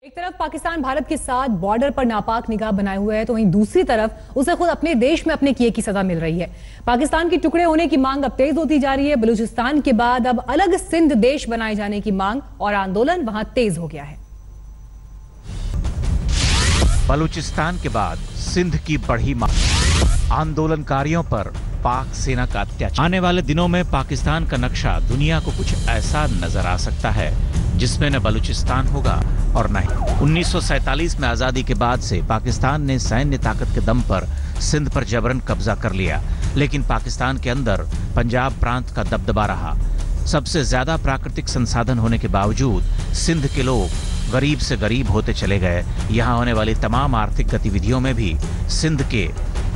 एक तरफ पाकिस्तान भारत के साथ बॉर्डर पर नापाक निगाह बनाए हुए है, तो वहीं दूसरी तरफ उसे खुद अपने देश में अपने किए की सजा मिल रही है। पाकिस्तान के टुकड़े होने की मांग अब तेज होती जा रही है। बलूचिस्तान के बाद अब अलग सिंध देश बनाए जाने की मांग और आंदोलन वहां तेज हो गया है। बलूचिस्तान के बाद सिंध की बढ़ी मांग, आंदोलनकारियों पर पाक सेना का अत्याचार। आने वाले दिनों में पाकिस्तान का नक्शा दुनिया को कुछ ऐसा नजर आ सकता है जिसमें न बलूचिस्तान होगा और न ही 1947 में आजादी के बाद से पाकिस्तान ने सैन्य ताकत के दम पर सिंध पर जबरन कब्जा कर लिया, लेकिन पाकिस्तान के अंदर पंजाब प्रांत का दबदबा रहा। सबसे ज्यादा प्राकृतिक संसाधन होने के बावजूद सिंध के लोग गरीब से गरीब होते चले गए। यहाँ होने वाली तमाम आर्थिक गतिविधियों में भी सिंध के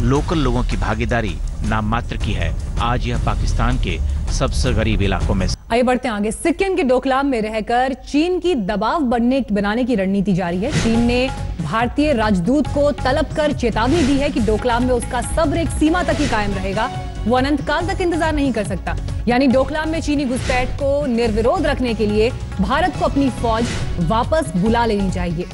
लोकल लोगों की भागीदारी नाम मात्र की है। आज यह पाकिस्तान के सबसे गरीब इलाकों में। आइए बढ़ते हैं आगे। सिक्किम के डोकलाम में रहकर चीन की दबाव बनाने की रणनीति जारी है। चीन ने भारतीय राजदूत को तलब कर चेतावनी दी है कि डोकलाम में उसका सब्र एक सीमा तक ही कायम रहेगा, वो अनंत काल तक इंतजार नहीं कर सकता। यानी डोकलाम में चीनी घुसपैठ को निर्विरोध रखने के लिए भारत को अपनी फौज वापस बुला लेनी चाहिए।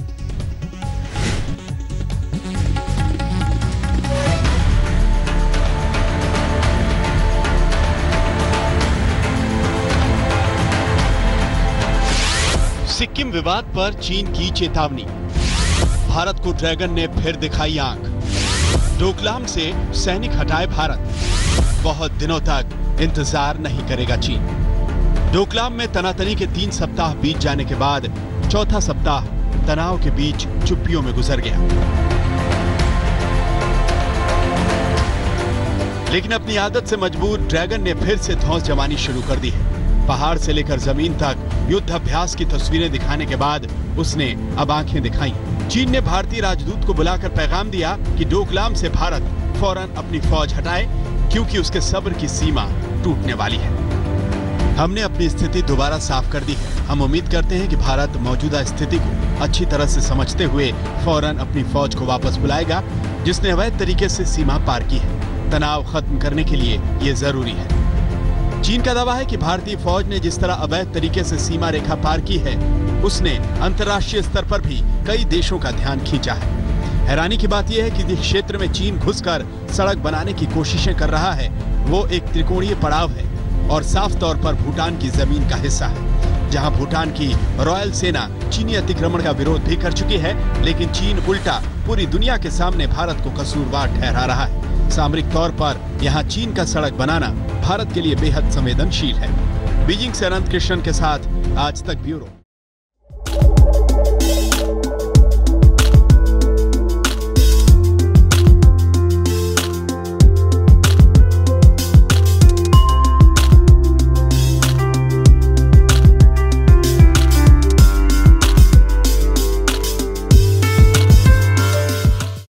सिक्किम विवाद पर चीन की चेतावनी, भारत को ड्रैगन ने फिर दिखाई आंख। डोकलाम से सैनिक हटाए भारत, बहुत दिनों तक इंतजार नहीं करेगा चीन। डोकलाम में तनातनी के 3 सप्ताह बीत जाने के बाद चौथा सप्ताह तनाव के बीच चुप्पियों में गुजर गया। लेकिन अपनी आदत से मजबूर ड्रैगन ने फिर से धौंस जमानी शुरू कर दी है। पहाड़ से लेकर जमीन तक युद्ध अभ्यास की तस्वीरें दिखाने के बाद उसने अब आंखें दिखाई। चीन ने भारतीय राजदूत को बुलाकर पैगाम दिया कि डोकलाम से भारत फौरन अपनी फौज हटाए, क्योंकि उसके सब्र की सीमा टूटने वाली है। हमने अपनी स्थिति दोबारा साफ कर दी है। हम उम्मीद करते हैं कि भारत मौजूदा स्थिति को अच्छी तरह से समझते हुए फौरन अपनी फौज को वापस बुलाएगा, जिसने अवैध तरीके से सीमा पार की है। तनाव खत्म करने के लिए ये जरूरी है। चीन का दावा है कि भारतीय फौज ने जिस तरह अवैध तरीके से सीमा रेखा पार की है, उसने अंतर्राष्ट्रीय स्तर पर भी कई देशों का ध्यान खींचा है। हैरानी की बात यह है कि जिस क्षेत्र में चीन घुसकर सड़क बनाने की कोशिशें कर रहा है, वो एक त्रिकोणीय पड़ाव है और साफ तौर पर भूटान की जमीन का हिस्सा है, जहां भूटान की रॉयल सेना चीनी अतिक्रमण का विरोध भी कर चुकी है। लेकिन चीन उल्टा पूरी दुनिया के सामने भारत को कसूरवार ठहरा रहा है। सामरिक तौर पर यहाँ चीन का सड़क बनाना भारत के लिए बेहद संवेदनशील है। बीजिंग से अनंत कृष्ण के साथ आज तक ब्यूरो।